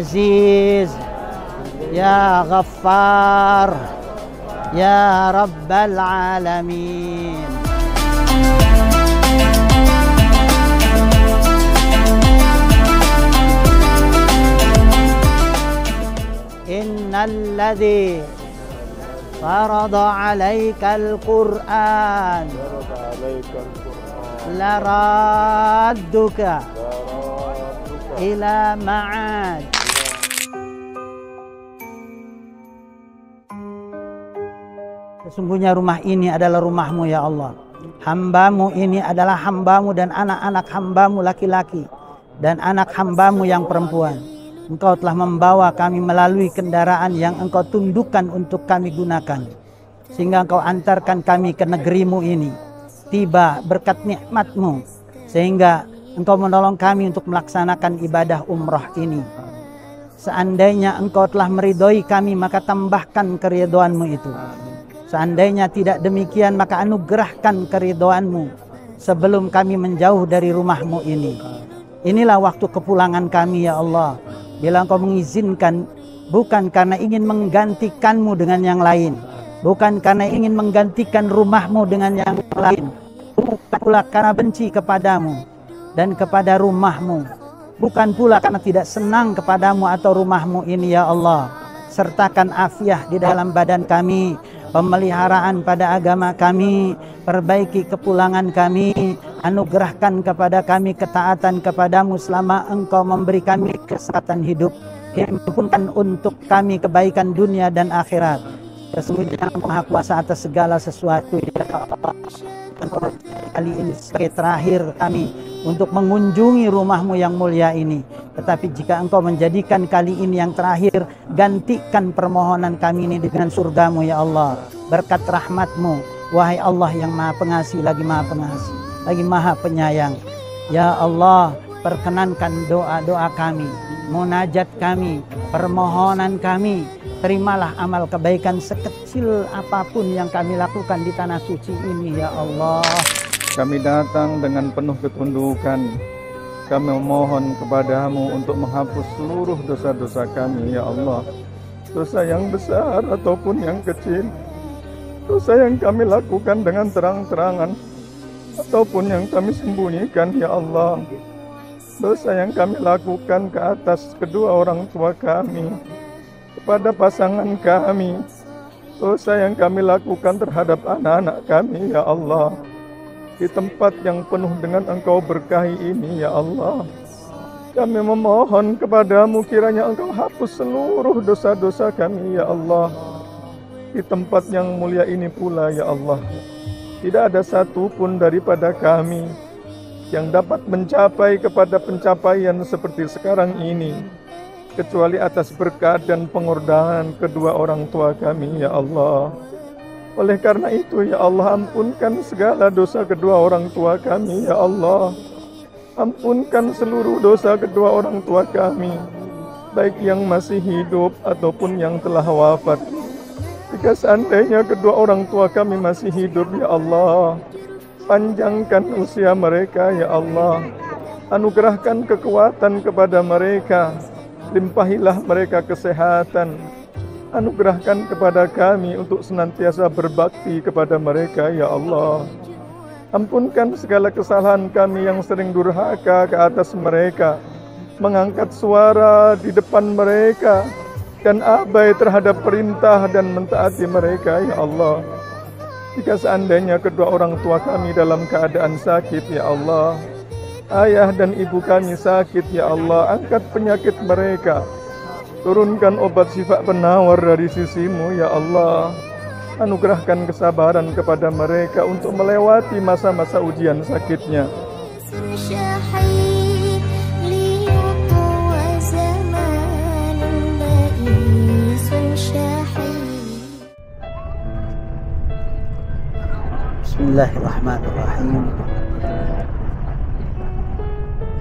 Aziz, Ya Ghaffar, Ya Rabbal Alamin. Innalladzi farada 'alaikal Qur'an laradduka ila ma'ad. Sesungguhnya rumah ini adalah rumahmu ya Allah. Hambamu ini adalah hambamu dan anak-anak hambamu laki-laki dan anak hambamu yang perempuan. Engkau telah membawa kami melalui kendaraan yang engkau tundukkan untuk kami gunakan. Sehingga engkau antarkan kami ke negerimu ini. Tiba berkat nikmatmu. Sehingga engkau menolong kami untuk melaksanakan ibadah umrah ini. Seandainya engkau telah meridhoi kami, maka tambahkan keridhoanmu itu. Seandainya tidak demikian, maka anugerahkan keridhoanmu sebelum kami menjauh dari rumahmu ini. Inilah waktu kepulangan kami ya Allah. Bila engkau mengizinkan, bukan karena ingin menggantikanmu dengan yang lain, bukan karena ingin menggantikan rumahmu dengan yang lain, bukan pula karena benci kepadamu dan kepada rumahmu, bukan pula karena tidak senang kepadamu atau rumahmu ini ya Allah. Sertakan afiah di dalam badan kami, pemeliharaan pada agama kami, perbaiki kepulangan kami, anugerahkan kepada kami ketaatan kepadamu selama engkau memberi kami kesehatan hidup, himpunkan untuk kami kebaikan dunia dan akhirat. Sesungguhnya Engkau Maha Kuasa atas segala sesuatu ya Allah. Kali ini sebagai terakhir kami untuk mengunjungi rumahmu yang mulia ini. Tetapi jika engkau menjadikan kali ini yang terakhir, gantikan permohonan kami ini dengan surgamu ya Allah. Berkat rahmatmu, wahai Allah yang Maha Pengasih lagi Maha Pengasih, lagi Maha Penyayang. Ya Allah, perkenankan doa-doa kami, munajat kami, permohonan kami. Terimalah amal kebaikan sekecil apapun yang kami lakukan di tanah suci ini ya Allah. Kami datang dengan penuh ketundukan. Kami memohon kepadamu untuk menghapus seluruh dosa-dosa kami ya Allah. Dosa yang besar ataupun yang kecil. Dosa yang kami lakukan dengan terang-terangan ataupun yang kami sembunyikan ya Allah. Dosa yang kami lakukan ke atas kedua orang tua kami, kepada pasangan kami, dosa yang kami lakukan terhadap anak-anak kami ya Allah. Di tempat yang penuh dengan Engkau berkahi ini ya Allah, kami memohon kepadamu kiranya Engkau hapus seluruh dosa-dosa kami ya Allah. Di tempat yang mulia ini pula ya Allah, tidak ada satupun daripada kami yang dapat mencapai kepada pencapaian seperti sekarang ini, kecuali atas berkat dan pengorbanan kedua orang tua kami ya Allah. Oleh karena itu ya Allah, ampunkan segala dosa kedua orang tua kami ya Allah. Ampunkan seluruh dosa kedua orang tua kami, baik yang masih hidup ataupun yang telah wafat. Jika seandainya kedua orang tua kami masih hidup ya Allah, panjangkan usia mereka ya Allah. Anugerahkan kekuatan kepada mereka, limpahilah mereka kesehatan. Anugerahkan kepada kami untuk senantiasa berbakti kepada mereka ya Allah. Ampunkan segala kesalahan kami yang sering durhaka ke atas mereka, mengangkat suara di depan mereka, dan abai terhadap perintah dan mentaati mereka ya Allah. Jika seandainya kedua orang tua kami dalam keadaan sakit ya Allah, ayah dan ibu kami sakit ya Allah, angkat penyakit mereka. Turunkan obat sifat penawar dari sisimu ya Allah. Anugerahkan kesabaran kepada mereka untuk melewati masa-masa ujian sakitnya. Bismillahirrahmanirrahim.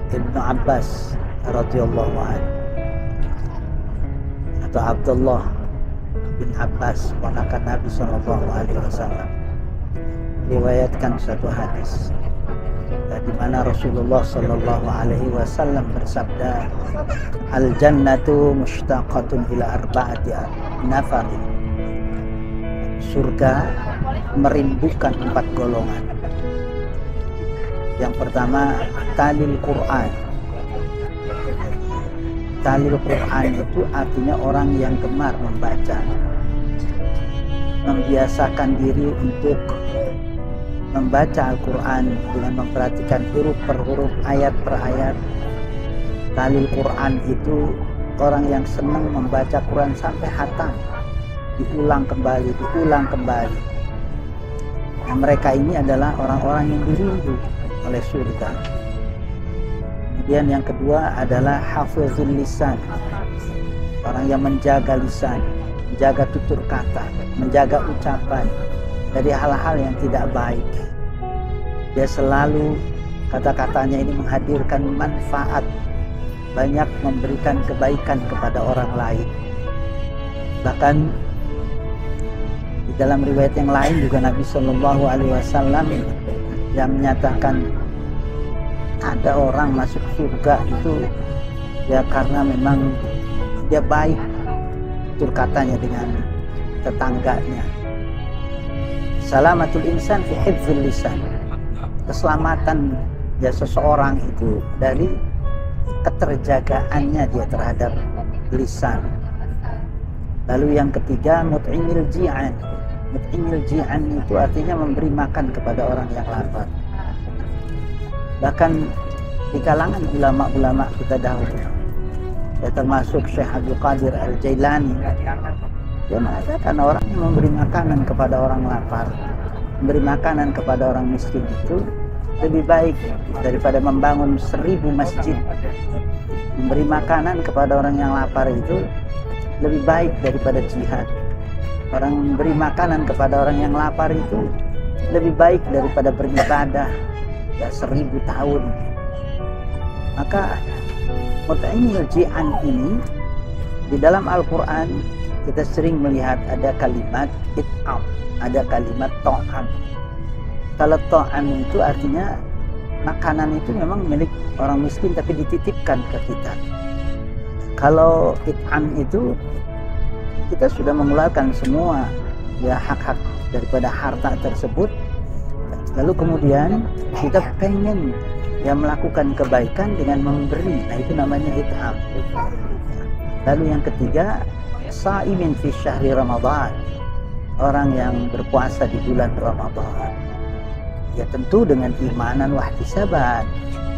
Ibnu Abbas radhiyallahu anhu atau Abdullah bin Abbas, ponakan Nabi SAW, riwayatkan satu hadis dari di mana Rasulullah Shallallahu Alaihi Wasallam bersabda, al jannatu mushtaqatun ila arba'ati nafarin. Surga merindukan 4 golongan. Yang pertama, talil Quran. Talil Quran itu artinya orang yang gemar membaca, membiasakan diri untuk membaca Al-Quran dengan memperhatikan huruf per huruf, ayat per ayat. Talil Quran itu orang yang senang membaca Quran sampai hatam, diulang kembali, diulang kembali. Nah, mereka ini adalah orang-orang yang dirindu oleh surga. Kemudian yang kedua adalah hafizul lisan, orang yang menjaga lisan, menjaga tutur kata, menjaga ucapan dari hal-hal yang tidak baik. Dia selalu kata-katanya ini menghadirkan manfaat, banyak memberikan kebaikan kepada orang lain. Bahkan di dalam riwayat yang lain juga Nabi Shallallahu Alaihi Wasallam yang menyatakan ada orang masuk surga itu ya karena memang dia baik tutur katanya dengan tetangganya. Salamatul insan fi hifdzil lisan. Keselamatan ya seseorang itu dari keterjagaannya dia terhadap lisan. Lalu yang ketiga, mut'imil ji'an. Mut'imil ji'an itu artinya memberi makan kepada orang yang lapar. Bahkan di kalangan ulama-ulama kita dahulu, ya termasuk Syekh Abdul Qadir Al-Jailani, dia mengatakan orang yang memberi makanan kepada orang lapar, memberi makanan kepada orang miskin itu lebih baik daripada membangun 1000 masjid. Memberi makanan kepada orang yang lapar itu lebih baik daripada jihad. Orang memberi makanan kepada orang yang lapar itu lebih baik daripada beribadah ya 1000 tahun. Maka mut'imil ji'an ini di dalam Al-Quran kita sering melihat ada kalimat it'am, ada kalimat to'am. Kalau to'am itu artinya makanan itu memang milik orang miskin tapi dititipkan ke kita. Kalau it'am itu kita sudah mengeluarkan semua ya hak-hak daripada harta tersebut. Lalu kemudian kita pengen ya melakukan kebaikan dengan memberi. Nah itu namanya it'am. Lalu yang ketiga, sa'imin fi syahri Ramadan. Orang yang berpuasa di bulan Ramadan. Ya tentu dengan imanan wa ihtisaban.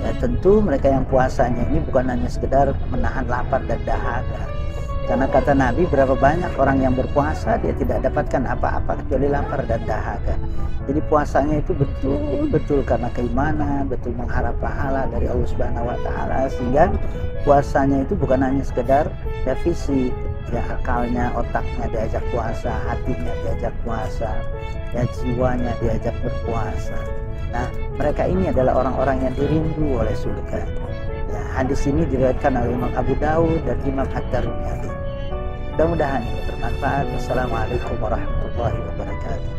Ya tentu mereka yang puasanya ini bukan hanya sekedar menahan lapar dan dahaga. Karena kata Nabi, berapa banyak orang yang berpuasa dia tidak dapatkan apa-apa kecuali lapar dan dahaga. Jadi puasanya itu betul-betul karena keimanan, betul mengharap pahala dari Allah Subhanahu wa taala, sehingga puasanya itu bukan hanya sekedar ya fisik, ya akalnya, otaknya diajak puasa, hatinya diajak puasa, ya jiwanya diajak berpuasa. Nah, mereka ini adalah orang-orang yang dirindu oleh surga. Ya, hadis ini diriwayatkan oleh Imam Abu Dawud dan Imam At-Tirmidzi. Mudah-mudahan bermanfaat. Wassalamualaikum warahmatullahi wabarakatuh.